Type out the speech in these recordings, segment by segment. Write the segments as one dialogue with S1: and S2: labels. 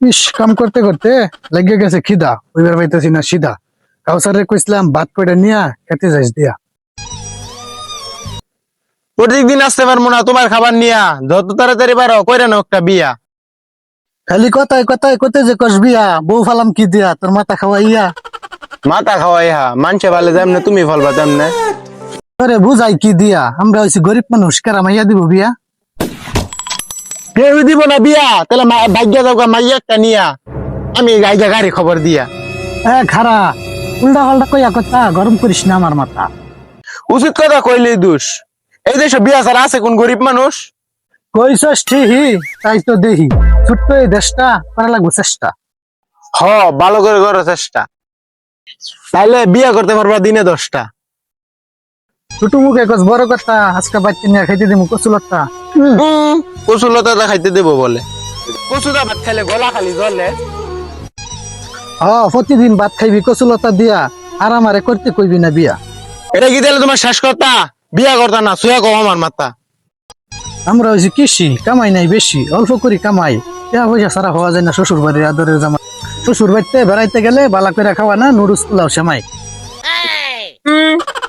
S1: ইস, কাম করতে করতে লেগে গেছে খিদা, ওইবার পাইতেছি না সিধা। কাউসারে কইছিলাম ভাত কইটা নিয়া খেতে যাইস দিয়া।
S2: প্রত্যেকদিন আসতে পারবো না তোমার খাবার নিয়া, যত তাড়াতাড়ি পারো কইরা নাও একটা বিয়া।
S1: খালি কথায় কথায় কতে যে কস বিয়া, বউ ফালাম কি দিয়া তোর মাথা খাওয়াইয়া।
S2: মাথা খাওয়াই হা মানুষে ভালো যেমনে তুমি ফলবা তেমনে।
S1: তোরে বুঝাই কি দিয়া, আমরা হইছি গরিব মানুষ, কেরা মাইয়া দিব বিয়া?
S2: কেউ দিব না বিয়া, তাহলে ভাগ্য যাও মাইয়া একটা নিয়া, আমি গাইগা গাড়ি খবর দিয়া।
S1: খারা উল্টা পাল্টা কইয়া কথা গরম করিস না আমার মাথা।
S2: উচিত কথা কইলেই দোষ। এই দেশে বিয়া ছাড়া আছে কোন গরিব মানুষ?
S1: কইছস ঠিকই, তাই তো দেহি ছোট্ট এই দেশটা করা লাগবো চেষ্টা।
S2: হ, ভালো করে করার চেষ্টা, তাইলে বিয়া করতে পারবা দিনে 10টা।
S1: ছোট মুখে কস বড় কথা, আজকে বাচ্চা নিয়ে খাইতে দিব কচুলতা।
S2: কচুলতা খাইতে দেবো বলে, কচুটা ভাত খাইলে গলা খালি জ্বলে।
S1: প্রতিদিন ভাত খাইবি কচুলতা দিয়া, আর আমারে করতে কইবি না বিয়া।
S2: এটা কি তাহলে তোমার শেষ কথা? বিয়া করতা না, সুয়া কম আমার মাথা।
S1: আমরা হইছি কৃষি, কামাই নাই বেশি, অল্প করি কামাই। টাকা পয়সা ছাড়া হওয়া যায় না শ্বশুর বাড়ির আদরের জামাই। শ্বশুর বাড়িতে বেড়াইতে গেলে বালা করে খাওয়া না, নুডলস পোলাও সেমাই।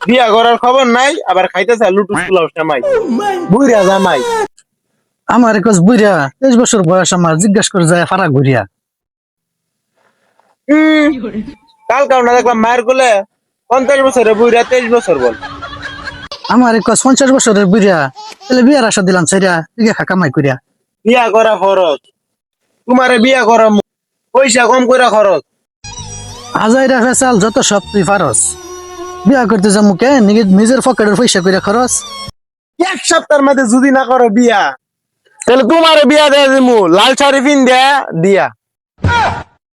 S2: বিয়া করার খবর নাই, আবার খাইতেছে লুটুস পোলাও সেমাই। বুইরা জামাই।
S1: আমার একজ বুইরা 23 বছর বয়স, আমার জিজ্ঞাসা করে যায় ফারা ঘুরিয়া।
S2: কাল কাউনা দেখলাম মায়ের কোলে 50 বছরের বুইরা 23 বছর বল।
S1: আমার একজ 50 বছরের বুইরা, তাহলে বিয়ার আশা দিলাম সাইরা দিকে খা কামাই করিয়া।
S2: বিয়া করা খরচ, তোমারে বিয়া করা পয়সা কম করে খরচ।
S1: হাজাইরা ফেসাল যত সব তুই ফারস, বিয়া করতে যা মুখে নিজের পকেটের পয়সা করে খরচ।
S2: এক সপ্তাহের মধ্যে যদি না করো বিয়া, তাহলে তোমারে বিয়া দেয়া দিমু লাল শাড়ি পিন দিয়া দিয়া।